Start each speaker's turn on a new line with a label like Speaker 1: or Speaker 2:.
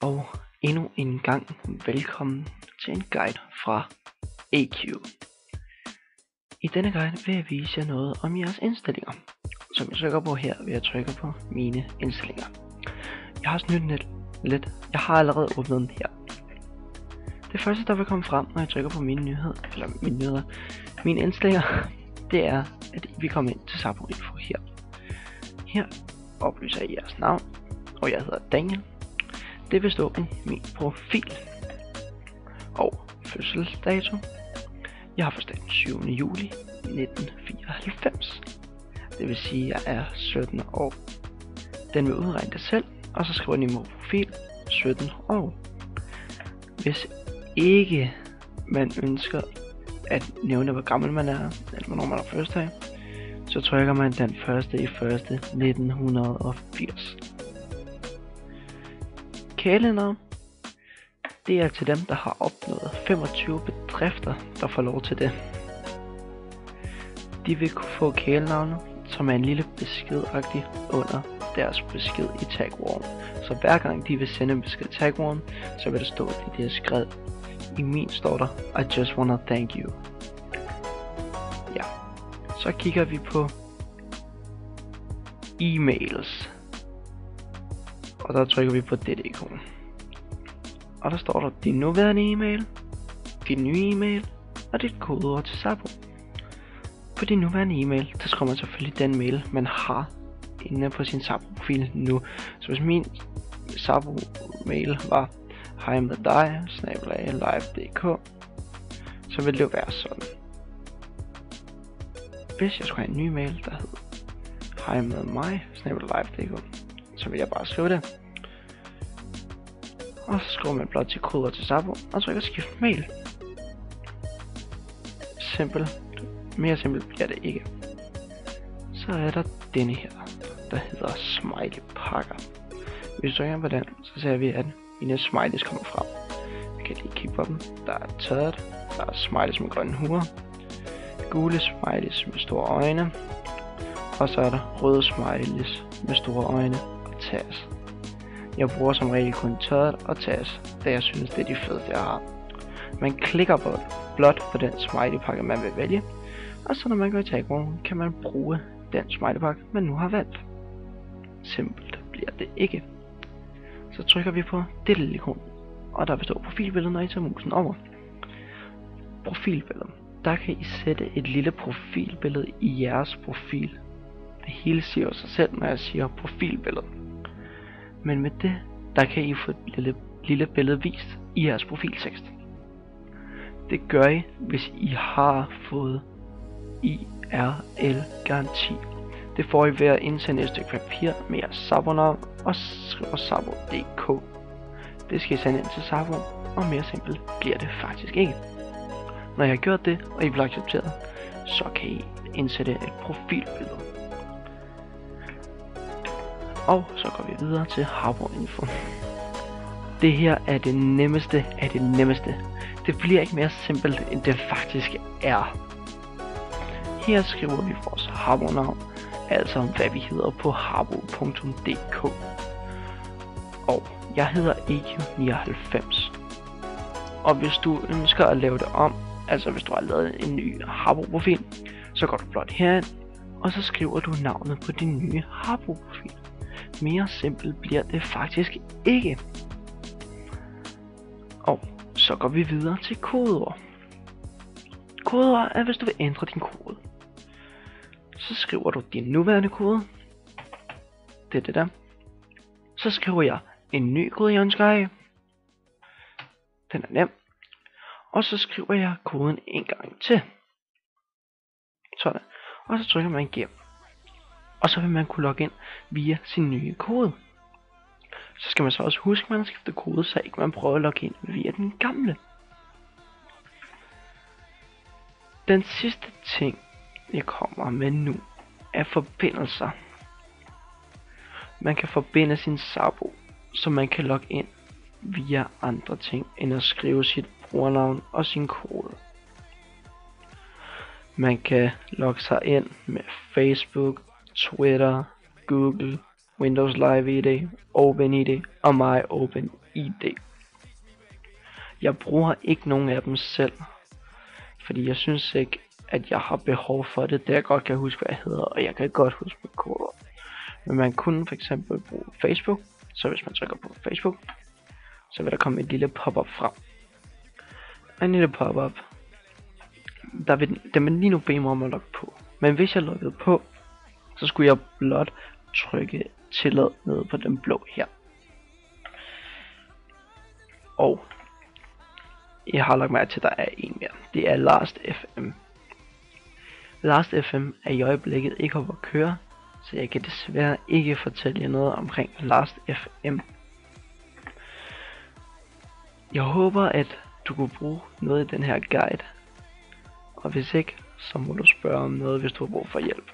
Speaker 1: Og endnu en gang velkommen til en guide fra AQ. I denne guide vil jeg vise jer noget om jeres indstillinger. Som jeg trykker på her, vil jeg trykke på mine indstillinger. Jeg har snydt lidt. Jeg har allerede åbnet den her. Det første der vil komme frem, når jeg trykker på mine indstillinger, det er at vi kommer ind til Sabo Info her. Her oplyser jeg jeres navn, og jeg hedder Daniel. Det vil stå i min profil. Og fødselsdato. Jeg har fødselsdag den 7. juli 1994. Det vil sige, at jeg er 17 år. Den vil udregne det selv, og så skriver den i min profil 17 år. Hvis ikke man ønsker at nævne, hvor gammel man er, eller hvornår man har fødselsdag, så trykker man den 1.1.1980. Kælenavn, det er til dem, der har opnået 25 bedrifter, der får lov til det. De vil kunne få kælenavne, som er en lille beskedagtig under deres besked i tagwallen. Så hver gang de vil sende en besked i tagwallen, så vil der stå, at de har skrevet. I min står der, I just wanna thank you. Ja, så kigger vi på e-mails. Og der trykker vi på dette ikon. Og der står der din nuværende e-mail, din nye e-mail og dit kodeord til Sabo. På din nuværende e-mail, der skriver man selvfølgelig den mail, man har inde på sin Sabo-profil nu. Så hvis min Sabo-mail var hejmeddig@live.dk, så vil det jo være sådan. Hvis jeg skulle have en ny mail, der hed hejmedmig@live.dk, så vil jeg bare skrive det. Og så skriver man blot til kodeord til Sabo, og trykker skift mail. Simpelt. Mere simpelt bliver det ikke. Så er der denne her, der hedder smiley pakker. Hvis du trykker på den, så ser vi, at mine smileys kommer frem. Vi kan lige kigge på dem. Der er tørret, der er smileys med grønne huer, gule smileys med store øjne, og så er der røde smileys med store øjne og tas. Jeg bruger som regel kun tørret og tas, da jeg synes det er de fedeste jeg har. Man klikker på blot på den smiley pakke man vil vælge, og så når man går i tagwallen, kan man bruge den smiley pakke man nu har valgt. Simpelt bliver det ikke. Så trykker vi på dette lille ikon, og der vil stå profilbillede, når I tager musen over. Profilbillede. Der kan I sætte et lille profilbillede i jeres profil. Det hele siger sig selv, når jeg siger profilbillede. Men med det, der kan I få et lille billede vist i jeres profiltekst. Det gør I, hvis I har fået IRL-garanti. Det får I ved at indsende et stykke papir med jeres Sabo-navn og skrive Sabo.dk. Det skal I sende ind til Sabo, og mere simpelt bliver det faktisk ikke. Når jeg har gjort det, og I bliver accepteret, så kan I indsætte et profilbillede. Og så går vi videre til Sabo Info. Det her er det nemmeste af det nemmeste. Det bliver ikke mere simpelt, end det faktisk er. Her skriver vi vores Sabo-navn, altså hvad vi hedder på sabo.dk. Og jeg hedder EQ99. Og hvis du ønsker at lave det om, altså hvis du har lavet en ny Sabo-profil, så går du blot herind, og så skriver du navnet på din nye Sabo-profil. Mere simpelt bliver det faktisk ikke. Og så går vi videre til kodeord. Kodeord er, hvis du vil ændre din kode. Så skriver du din nuværende kode. Det er det der. Så skriver jeg en ny kode, jeg ønsker af. Den er nem. Og så skriver jeg koden en gang til. Sådan. Og så trykker man igennem. Og så vil man kunne logge ind via sin nye kode. Så skal man så også huske, at man har skiftet kode, så ikke man prøver at logge ind via den gamle. Den sidste ting, jeg kommer med nu, er forbindelser. Man kan forbinde sin Sabo, så man kan logge ind via andre ting, end at skrive sit brugernavn og sin kode. Man kan logge sig ind med Facebook, Twitter, Google, Windows Live ID, OpenID og My OpenID. Jeg bruger ikke nogen af dem selv, fordi jeg synes ikke, at jeg har behov for det, da jeg godt kan huske, hvad jeg hedder, og jeg kan godt huske mit kodeord. Men man kunne for eksempel bruge Facebook, så hvis man trykker på Facebook, så vil der komme et lille pop-up frem. En lille pop-up, der vil lige nu bede mig om at logge på. Men hvis jeg loggede på, så skulle jeg blot trykke tillad nede på den blå her. Og jeg har lagt mærke til, at der er en mere. Det er Last.fm. Last.fm er i øjeblikket ikke oppe at køre, så jeg kan desværre ikke fortælle jer noget omkring Last.fm. Jeg håber, at du kunne bruge noget i den her guide. Og hvis ikke, så må du spørge om noget, hvis du har brug for hjælp.